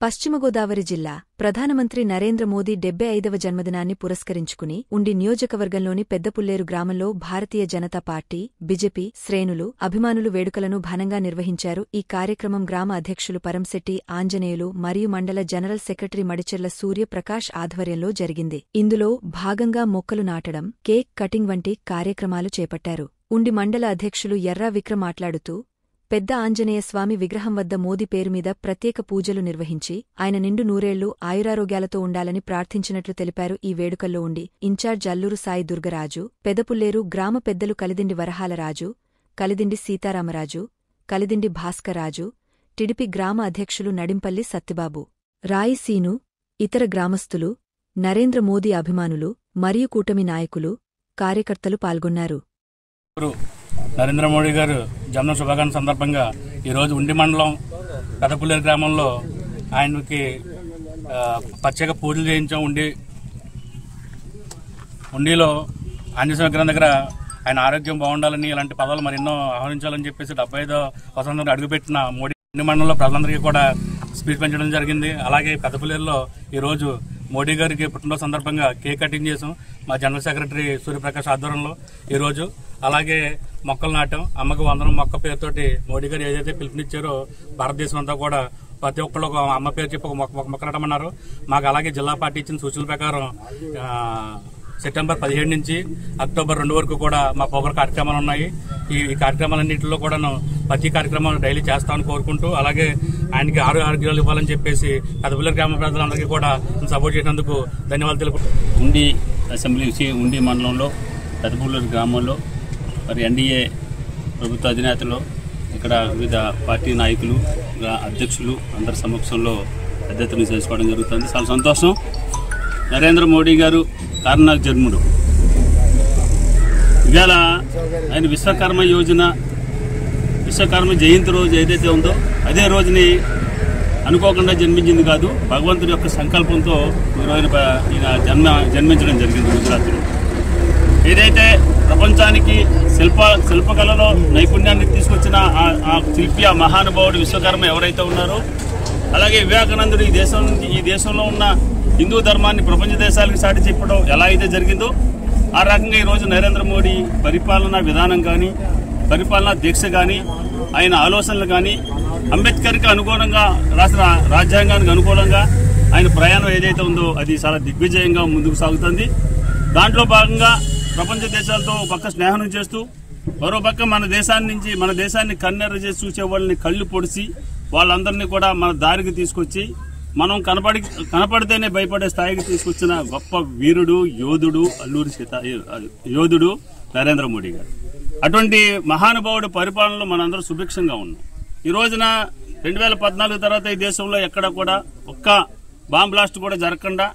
పశ్చిమ గోదావరి జిల్లా ప్రధానమంత్రి నరేంద్ర మోదీ 75వ జన్మదినాన్ని పురస్కరించుకుని ఉండి నియోజకవర్గంలోని పెద్దపుల్లేరు గ్రామంలో భారతీయ జనతా పార్టీ బీజేపీ శ్రేణులు అభిమానులు వేడుకలను ఘనంగా నిర్వహించారు. ఈ కార్యక్రమం గ్రామ అధ్యక్షులు పరంశెట్టి ఆంజనేయులు మరియు మండల జనరల్ సెక్రటరీ మడిచెర్ల సూర్యప్రకాష్ ఆధ్వర్యంలో జరిగింది. ఇందులో భాగంగా మొక్కలు నాటడం, కేక్ కటింగ్ వంటి కార్యక్రమాలు చేపట్టారు. ఉండి మండల అధ్యక్షులు ఎర్రా విక్రమ్ మాట్లాడుతూ పెద్ద ఆంజనేయస్వామి విగ్రహం వద్ద మోదీ పేరుమీద ప్రత్యేక పూజలు నిర్వహించి ఆయన నిండు నూరేళ్లు ఆయురారోగ్యాలతో ఉండాలని ప్రార్థించినట్లు తెలిపారు. ఈ వేడుకల్లో ఉండి ఇన్ఛార్జ్ అల్లూరు సాయి దుర్గరాజు, పెదపుల్లేరు గ్రామ పెద్దలు కలిదిండి వరహాలరాజు, కలిదిండి సీతారామరాజు, కలిదిండి భాస్కర్రాజు, టిడిపి గ్రామ అధ్యక్షులు నడింపల్లి సత్యబాబు, రాయిసీను, ఇతర గ్రామస్తులు, నరేంద్ర మోదీ అభిమానులు మరియు కూటమి నాయకులు, కార్యకర్తలు పాల్గొన్నారు. నరేంద్ర మోడీ గారు జన్మ శుభాకాంక్ష సందర్భంగా ఈరోజు ఉండి మండలం పెదపుల్లేరు గ్రామంలో ఆయనకి ప్రత్యేక పూజలు చేయించాం. ఉండిలో ఆంజనేయ విగ్రహం దగ్గర ఆయన ఆరోగ్యం బాగుండాలని, ఇలాంటి పదవులు మరెన్నో ఆహ్వానించాలని చెప్పేసి 75వ వసంతంలో అడుగుపెట్టిన మోడీ ఉండి మండలంలో ప్రజలందరికీ కూడా స్పీచ్ పెంచడం జరిగింది. అలాగే పెదపుల్లేరులో ఈరోజు మోడీ గారికి పుట్టినరోజు సందర్భంగా కేక్ కటింగ్ చేసాం మా జనరల్ సెక్రటరీ సూర్యప్రకాష్ ఆధ్వర్యంలో ఈరోజు. అలాగే మొక్కలు నాటాం. అమ్మకు వందనం మొక్క పేరుతోటి మోడీ గారు ఏదైతే పిలుపునిచ్చారో భారతదేశం అంతా కూడా ప్రతి ఒక్కళ్ళు ఒక అమ్మ పేరు చెప్పి ఒక మొక్క నాటమన్నారు. మాకు అలాగే జిల్లా పార్టీ ఇచ్చిన సూచనల ప్రకారం సెప్టెంబర్ 17 నుంచి అక్టోబర్ 2 వరకు కూడా మా ప్రోగ్రాం కార్యక్రమాలు ఉన్నాయి. ఈ కార్యక్రమాలన్నింటిలో కూడా ప్రతి కార్యక్రమం డైలీ చేస్తామని కోరుకుంటూ, అలాగే ఆయనకి ఆరోగ్యాలు ఇవ్వాలని చెప్పేసి పెదపుల్లేరు గ్రామ ప్రజలందరికీ కూడా సపోర్ట్ చేసినందుకు ధన్యవాదాలు తెలుపుకుంటాం. ఉండి అసెంబ్లీ ఉండి మండలంలో పెదపుల్లేరు గ్రామంలో మరి ఎన్డీఏ ప్రభుత్వ అధినేతలో ఇక్కడ వివిధ పార్టీ నాయకులు, అధ్యక్షులు అందరి సమక్షంలో పెద్ద ఎత్తున చేసుకోవడం జరుగుతుంది. చాలా సంతోషం. నరేంద్ర మోడీ గారు కారణాల జన్ముడు. ఇవాళ ఆయన విశ్వకర్మ యోజన, విశ్వకర్మ జయంతి రోజు ఏదైతే ఉందో అదే రోజుని అనుకోకుండా జన్మించింది కాదు, భగవంతుడి యొక్క సంకల్పంతో ఈయన జన్మించడం జరిగింది. గుజరాత్లో ఏదైతే ప్రపంచానికి శిల్పకళలో నైపుణ్యాన్ని తీసుకొచ్చిన ఆ శిల్పి, ఆ మహానుభావుడు విశ్వకర్మ ఎవరైతే ఉన్నారో, అలాగే వివేకానందుడు ఈ దేశంలో ఉన్న హిందూ ధర్మాన్ని ప్రపంచ దేశాలకు చాటి చెప్పడం ఎలా అయితే జరిగిందో ఆ రకంగా ఈరోజు నరేంద్ర మోడీ పరిపాలనా విధానం కానీ, పరిపాలనా దీక్ష కానీ, ఆయన ఆలోచనలు కానీ, అంబేద్కర్కి అనుగుణంగా రాసిన రాజ్యాంగానికి అనుకూలంగా ఆయన ప్రయాణం ఏదైతే ఉందో అది చాలా దిగ్విజయంగా ముందుకు సాగుతుంది. దాంట్లో భాగంగా ప్రపంచ దేశాలతో ఒక పక్క స్నేహం చేస్తూ, మరో పక్క మన దేశాన్ని కన్నెర్ర చేసి చూసే వాళ్ళని కళ్ళు పొడిచి వాళ్ళందరినీ కూడా మన దారికి తీసుకొచ్చి మనం కనపడితేనే భయపడే స్థాయికి తీసుకొచ్చిన గొప్ప వీరుడు, యోధుడు నరేంద్ర మోడీ గారు. అటువంటి మహానుభావుడు పరిపాలనలో మనందరూ సుభిక్షంగా ఉన్నాం. ఈ రోజున 2014 తర్వాత ఈ దేశంలో ఎక్కడ కూడా ఒక్క బాంబ్ బ్లాస్ట్ కూడా జరగకుండా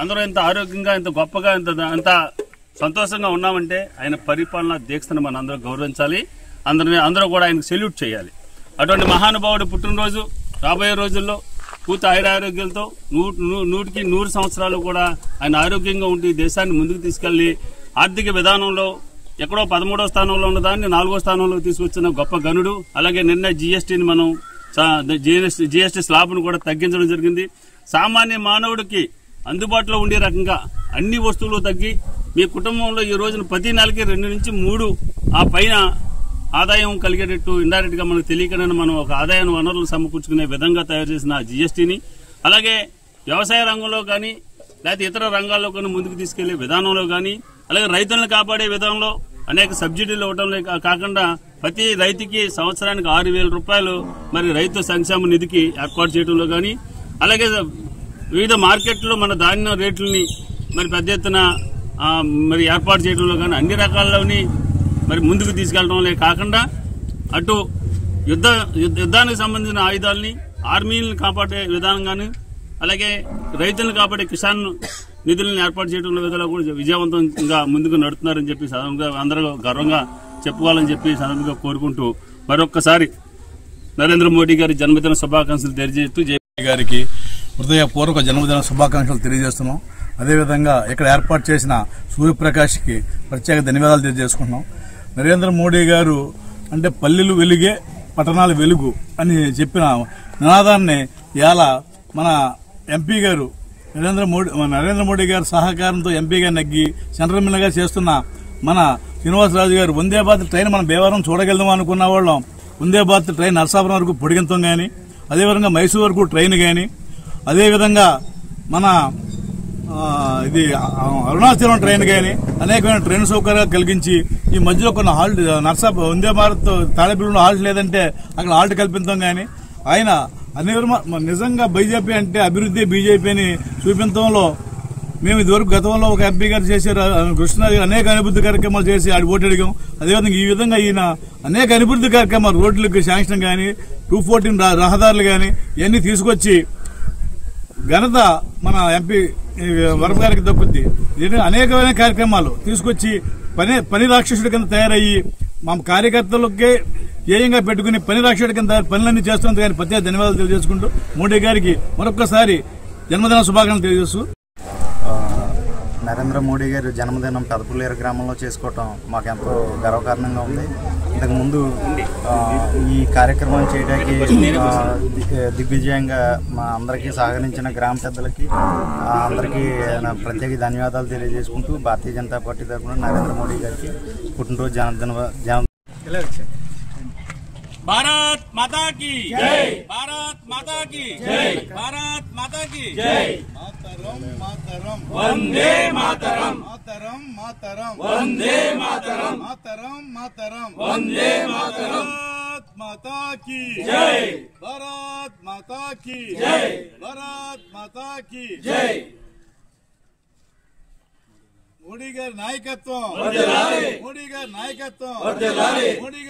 అందరూ ఎంత ఆరోగ్యంగా, ఎంత గొప్పగా, ఎంత సంతోషంగా ఉన్నామంటే ఆయన పరిపాలనా దీక్షను మనం అందరూ గౌరవించాలి. అందరూ కూడా ఆయనకు సెల్యూట్ చేయాలి. అటువంటి మహానుభావుడు పుట్టినరోజు రాబోయే రోజుల్లో పూర్తి ఆయురారోగ్యాలతో 100కి 100 సంవత్సరాలు కూడా ఆయన ఆరోగ్యంగా ఉండి దేశాన్ని ముందుకు తీసుకెళ్లి ఆర్థిక విధానంలో ఎక్కడో 13వ స్థానంలో ఉన్నదాన్ని 4వ స్థానంలో తీసుకొచ్చిన గొప్ప గనుడు. అలాగే నిన్న జీఎస్టీని మనం జీఎస్టీ స్లాబ్ను కూడా తగ్గించడం జరిగింది. సామాన్య మానవుడికి అందుబాటులో ఉండే రకంగా అన్ని వస్తువులు తగ్గి మీ కుటుంబంలో ఈ రోజున ప్రతి నెలకి 2 నుంచి 3 ఆ పైన ఆదాయం కలిగేటట్టు ఇండైరెక్ట్ గా మనకు తెలియకనే మనం ఒక ఆదాయ వనరులు సమకూర్చుకునే విధంగా తయారు చేసిన జీఎస్టీని, అలాగే వ్యవసాయ రంగంలో కానీ లేకపోతే ఇతర రంగాల్లో కానీ ముందుకు తీసుకెళ్లే విధానంలో కానీ, అలాగే రైతులను కాపాడే విధానంలో అనేక సబ్సిడీలు ఇవ్వడంలో కాకుండా ప్రతి రైతుకి సంవత్సరానికి 6,000 రూపాయలు మరి రైతు సంక్షేమ నిధికి ఏర్పాటు చేయడంలో కానీ, అలాగే వివిధ మార్కెట్లో మన ధాన్యం రేట్లని మరి పెద్ద ఎత్తున మరి ఏర్పాటు చేయడంలో కానీ అన్ని రకాల్లోని మరి ముందుకు తీసుకెళ్లడంలో కాకుండా అటు యుద్ధానికి సంబంధించిన ఆయుధాలని, ఆర్మీలను కాపాడే విధానం కానీ, అలాగే రైతులను కాపాడే కిసాన్ నిధులను ఏర్పాటు చేయడంలో విధాలు కూడా విజయవంతంగా ముందుకు నడుతున్నారని చెప్పి అందరూ గర్వంగా చెప్పుకోవాలని చెప్పి సందర్భంగా కోరుకుంటూ మరొక్కసారి నరేంద్ర మోడీ గారి జన్మదిన శుభాకాంక్షలు తెలియజేస్తూ జేపీ గారికి హృదయపూర్వక జన్మదిన శుభాకాంక్షలు తెలియజేస్తున్నాం. అదేవిధంగా ఇక్కడ ఏర్పాటు చేసిన సూర్యప్రకాష్కి ప్రత్యేక ధన్యవాదాలు తెలియజేసుకుంటున్నాం. నరేంద్ర మోడీ గారు అంటే పల్లెలు వెలుగే పట్టణాలు వెలుగు అని చెప్పిన నినాదాన్ని ఇవాళ మన ఎంపీ గారు నరేంద్ర మోడీ గారి సహకారంతో ఎంపీగా నెగ్గి సెంట్రల్ మినిస్టర్గా చేస్తున్న మన శ్రీనివాసరాజు గారు వందే భారత్ ట్రైన్ మనం భీమవరం చూడగలుగుదాం అనుకున్న వాళ్ళం వందే భారత్ ట్రైన్ నరసాపురం వరకు పొడిగించడం కానీ, అదేవిధంగా మైసూరు వరకు ట్రైన్ కానీ, అదేవిధంగా మన ఇది అరుణాచలం ట్రైన్ కానీ అనేకమైన ట్రైన్ సౌకర్యాలు కలిగించి ఈ మధ్యలో కొన్ని హాల్ట్ నరసాపురం వందే భారత్ తాడేపల్లిలో హాల్ట్ లేదంటే అక్కడ హాల్ట్ కల్పించడం కానీ, ఆయన నిజంగా బీజేపీ అంటే అభివృద్ధి బీజేపీ అని చూపించడంలో మేము ఇదివరకు గతంలో ఒక ఎంపీ గారు చేశారు కృష్ణ అనేక అభివృద్ధి కార్యక్రమాలు చేసి ఆడి ఓటు అడిగాం. అదేవిధంగా ఈ విధంగా ఈయన అనేక అభివృద్ధి కార్యక్రమాలు రోడ్లకు శాంక్షన్ కానీ 214 రహదారులు కానీ ఇవన్నీ తీసుకొచ్చి ఘనత మన ఎంపీ వరద గారికి దక్కుద్ది. అనేకమైన కార్యక్రమాలు తీసుకొచ్చి పని రాక్షసుడి కింద తయారయ్యి మా కార్యకర్తలకే ధ్యేయంగా పెట్టుకుని పని రాక్షసుడి కింద పనులన్నీ చేస్తున్నందుకు కానీ ప్రత్యేక ధన్యవాదాలు తెలియజేసుకుంటూ మోడీ గారికి మరొక్కసారి జన్మదిన శుభాకాంక్షలు తెలియజేస్తూ నరేంద్ర మోడీ గారి జన్మదినం పెదపుల్లేరు గ్రామంలో చేసుకోవటం మాకు ఎంతో గర్వకారణంగా ఉంది. ఇంతకుముందు ఈ కార్యక్రమం చేయడానికి దిగ్విజయంగా మా అందరికీ సహకరించిన గ్రామ పెద్దలకి అందరికీ ప్రత్యేక ధన్యవాదాలు తెలియజేసుకుంటూ భారతీయ జనతా పార్టీ తరఫున నరేంద్ర మోడీ గారికి పుట్టినరోజు జన్మదిన భారత్ మాతా కీ జై, భారత్ మాతా కీ జై, భారత్ మాతా కీ జై. మాతరం మాతరం వందే మాతరం, మాతరం మాతరం వందే మాతరం, మాతరం మాతరం వందే మాతరం. భారత్ మాతా కీ జై, భారత్ మాతా కీ జై, భారత్ మాతా కీ జై. మోడీ గారి నాయకత్వం, వర్ధిల్లాలి. మోడీ గారి నాయకత్వం, వర్ధిల్లాలి. మోడీ గారి